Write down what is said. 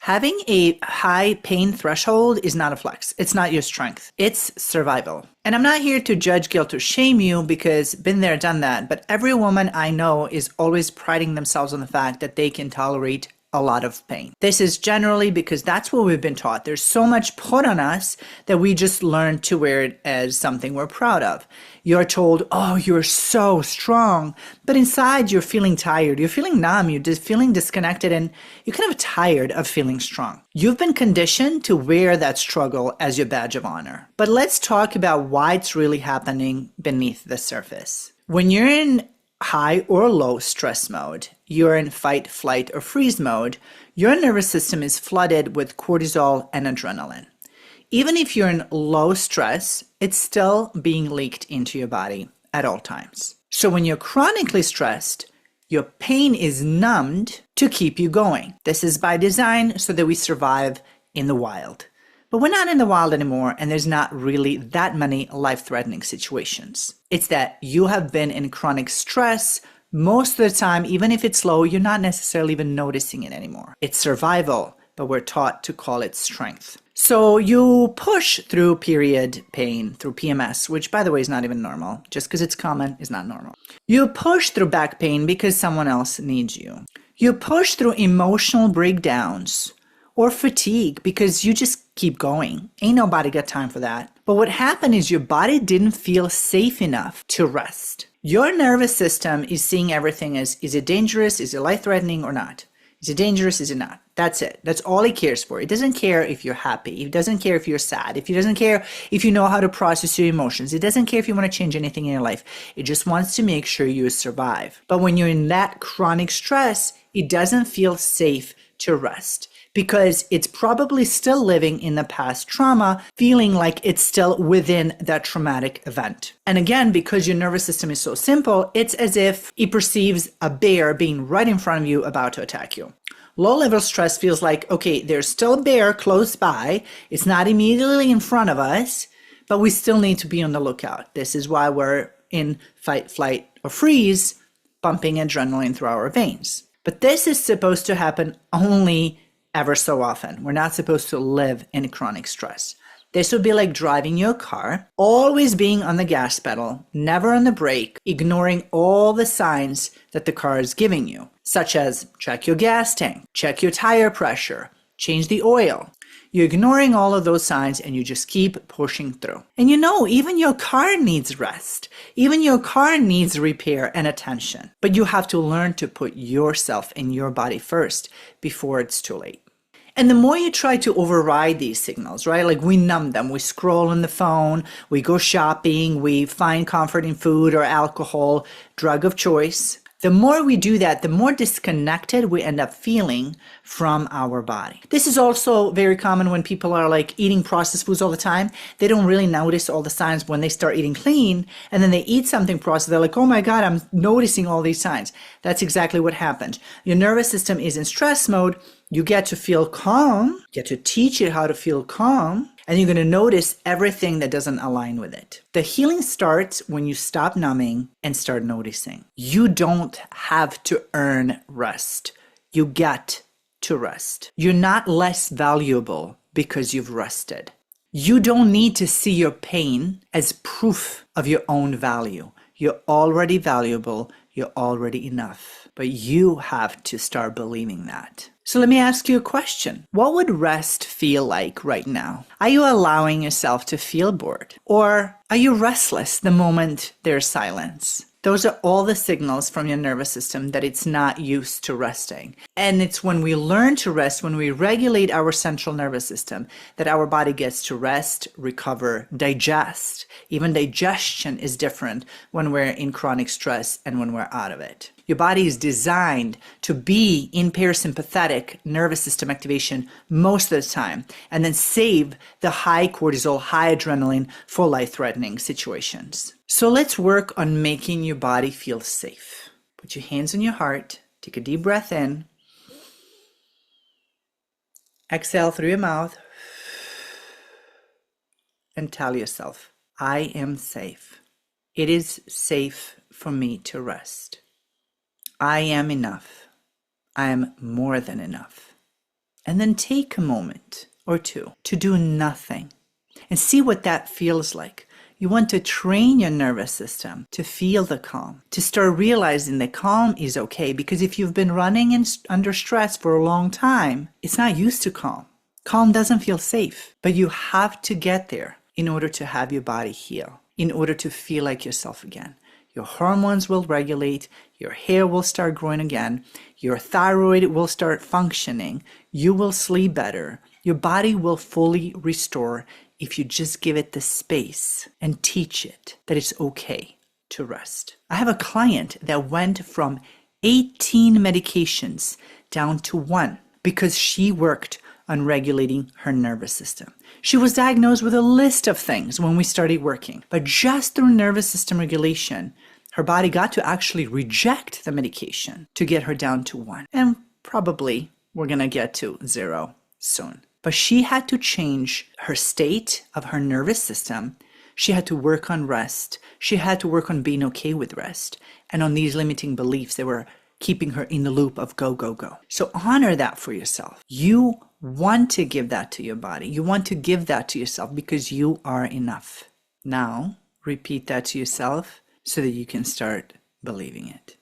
Having a high pain threshold is not a flex. It's not your strength. It's survival. And I'm not here to judge, guilt, or shame you because been there, done that. But every woman I know is always priding themselves on the fact that they can tolerate a lot of pain. This is generally because that's what we've been taught. There's so much put on us that we just learn to wear it as something we're proud of. You're told, oh, you're so strong. But inside you're feeling tired. You're feeling numb. You're just feeling disconnected and you're kind of tired of feeling strong. You've been conditioned to wear that struggle as your badge of honor. But let's talk about why it's really happening beneath the surface. When you're in high or low stress mode, you're in fight, flight, or freeze mode, your nervous system is flooded with cortisol and adrenaline. Even if you're in low stress, it's still being leaked into your body at all times. So when you're chronically stressed, your pain is numbed to keep you going. This is by design so that we survive in the wild. But we're not in the wild anymore, and there's not really that many life-threatening situations. It's that you have been in chronic stress most of the time. Even if it's low, you're not necessarily even noticing it anymore. It's survival, but we're taught to call it strength. So you push through period pain, through PMS, which by the way is not even normal. Just because it's common is not normal. You push through back pain because someone else needs you. You push through emotional breakdowns or fatigue because you just keep going. Ain't nobody got time for that. But what happened is your body didn't feel safe enough to rest. Your nervous system is seeing everything as, is it dangerous? Is it life-threatening or not? Is it dangerous? Is it not? That's it. That's all it cares for. It doesn't care if you're happy. It doesn't care if you're sad. It doesn't care if you know how to process your emotions. It doesn't care if you want to change anything in your life. It just wants to make sure you survive. But when you're in that chronic stress, it doesn't feel safe to rest, because it's probably still living in the past trauma, feeling like it's still within that traumatic event. And again, because your nervous system is so simple, it's as if it perceives a bear being right in front of you about to attack you. Low-level stress feels like, okay, there's still a bear close by. It's not immediately in front of us, but we still need to be on the lookout. This is why we're in fight, flight, or freeze, pumping adrenaline through our veins. But this is supposed to happen only ever so often. We're not supposed to live in chronic stress. This would be like driving your car, always being on the gas pedal, never on the brake, ignoring all the signs that the car is giving you, such as check your gas tank, check your tire pressure, change the oil. You're ignoring all of those signs and you just keep pushing through. And you know, even your car needs rest. Even your car needs repair and attention. But you have to learn to put yourself and your body first before it's too late. And the more you try to override these signals, right? Like we numb them, we scroll on the phone, we go shopping, we find comfort in food or alcohol, drug of choice. The more we do that, the more disconnected we end up feeling from our body. This is also very common when people are like eating processed foods all the time. They don't really notice all the signs when they start eating clean, and then they eat something processed. They're like, oh my God, I'm noticing all these signs. That's exactly what happened. Your nervous system is in stress mode. You get to feel calm, you get to teach it how to feel calm, and you're going to notice everything that doesn't align with it. The healing starts when you stop numbing and start noticing. You don't have to earn rest. You get to rest. You're not less valuable because you've rested. You don't need to see your pain as proof of your own value. You're already valuable. You're already enough. But you have to start believing that. So let me ask you a question. What would rest feel like right now? Are you allowing yourself to feel bored? Or are you restless the moment there's silence? Those are all the signals from your nervous system that it's not used to resting. And it's when we learn to rest, when we regulate our central nervous system, that our body gets to rest, recover, digest. Even digestion is different when we're in chronic stress and when we're out of it. Your body is designed to be in parasympathetic nervous system activation most of the time, and then save the high cortisol, high adrenaline for life-threatening situations. So let's work on making your body feel safe. Put your hands on your heart, take a deep breath in, exhale through your mouth, and tell yourself, I am safe. It is safe for me to rest. I am enough. I am more than enough. And then take a moment or two to do nothing and see what that feels like. You want to train your nervous system to feel the calm, to start realizing that calm is okay. Because if you've been running under stress for a long time, it's not used to calm. Calm doesn't feel safe, but you have to get there in order to have your body heal, in order to feel like yourself again. Your hormones will regulate, your hair will start growing again, your thyroid will start functioning, you will sleep better, your body will fully restore if you just give it the space and teach it that it's okay to rest. I have a client that went from 18 medications down to 1 because she worked on regulating her nervous system. She was diagnosed with a list of things when we started working, but just through nervous system regulation, her body got to actually reject the medication to get her down to 1. And probably we're going to get to 0 soon. But she had to change her state of her nervous system. She had to work on rest. She had to work on being okay with rest and on these limiting beliefs that were keeping her in the loop of go, go, go. So honor that for yourself. You want to give that to your body. You want to give that to yourself because you are enough. Now, repeat that to yourself so that you can start believing it.